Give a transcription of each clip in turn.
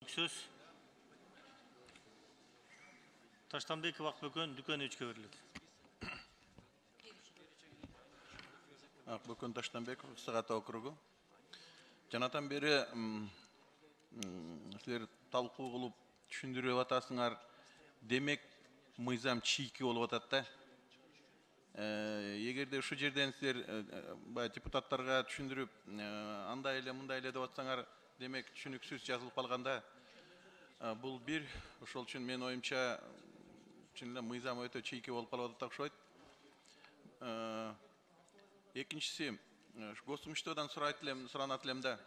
Söz Таштанбеков Акбөкөн Дүкеновичке берилет. Акбөкөн Таштанбеков, Сагат округу. Жанатан бери силер талкуу кылып түшүндүрүп атасыңар. Демек мыйзам чийки болуп атат да. Эгерде ушу жерден силер депутаттарга түшүндүрүп, андай эле мындай эле деп атсаңар, демек түшүнүксүз жазылып калганда, бул бир, ошол үчүн мен оюмча чын эле мыйзам өтө чийки болуп калып атат окшойт. Экинчиси, Госумиштоодон суранат элем да.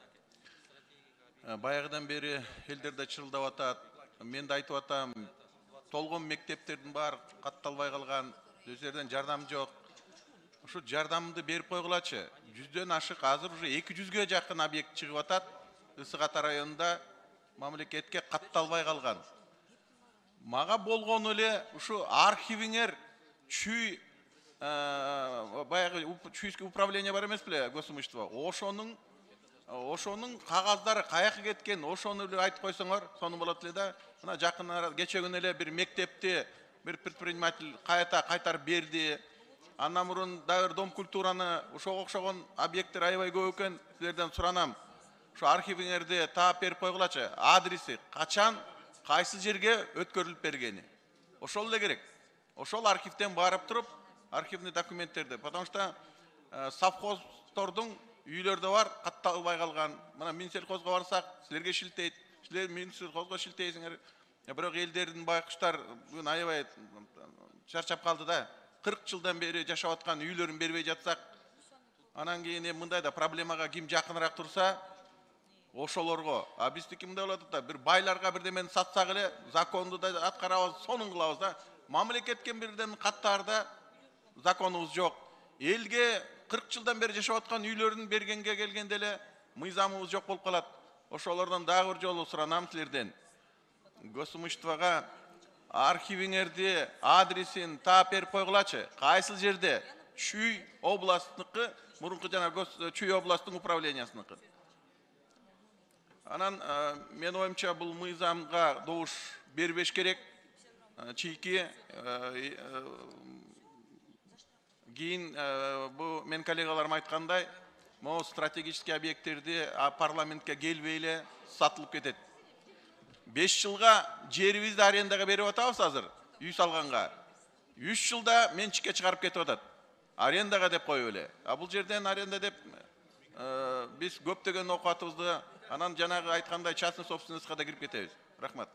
Баягыдан бери элдерде чырылдап атат. Мен да айтып атам, толгон мектептердин баары катталбай калган, өздөрүнөн жардам жок. Ушу жардамды берип койгулачы. 100дөн ашык, азыр уже 200ге жакын объект чыгып атат. Ысык Ата районунда мамлекетке катталбай калган. Мага болгону эле ушу архивиңер чүй баягы чүйский управление бар эмес беле, Госимущество. Ошонун кагаздары каяка кеткен, ошону эле айтып койсоңор, сону болот эле да. Мына жакын арада кече күнү эле бир мектепти бир предприниматель кайтарып берди. Андан мурун дагы Дом культураны ошого окшогон объекттер аябай көп экен. Силерден суранам. Şu arxivingerde taap berip koygulачы, adresi kaçan, kaysı жерге өткөрүлүп бергени. Ошол эле керек. Ошол архивден барып туруп, архивный документтерди. Потому что совхозтордун үйлөрдө бар, катталбай калган. Мына Минсельхозго барсак, силерге шилтейт. Силер Минсельхозго шилтейсиңер. Бирок элдердин байкуштар бүгүн аябай чарчап калды да. 40 жылдан бери жашап аткан үйлөрүн бербей жатсак, анан кийин мындай да проблемага ким жакыныраак турса, ошолорго, биздики мындай болот да, бир байларга бирдемени сатсак эле, законду да аткарабыз, сонун кылабыз да. Мамлекетке бирден каттаарда законубуз жок. Элге 40 жылдан бери жашап аткан үйлөрүн бергенге келгенде эле мыйзамыбыз жок болуп калат. Ошолордон дагы бир жолу суранам силерден. Госимуществого архивиңерди, адресин таап берип койгулачы. Кайсыл жерде? Чүй областтыкы, мурунку жана Чүй областтын управлениясыныкы. Анан мен оюмча бул мыйзамга добуш бербеш керек. Чийки кийин бу мен коллегаларым айткандай, могу стратегический объекттерди парламентке келбей эле сатылып кетет. 5 жылга жерибизди арендага берип атабыз азыр, үй салганга. 3 жылда менчикке чыгарып кетип атат. Арендага деп коюп эле. Бул жерден аренда деп биз көптөгөн окуатыбызды анан жанагы айткандай частный собственностька да кирип кетебиз. Рахмат.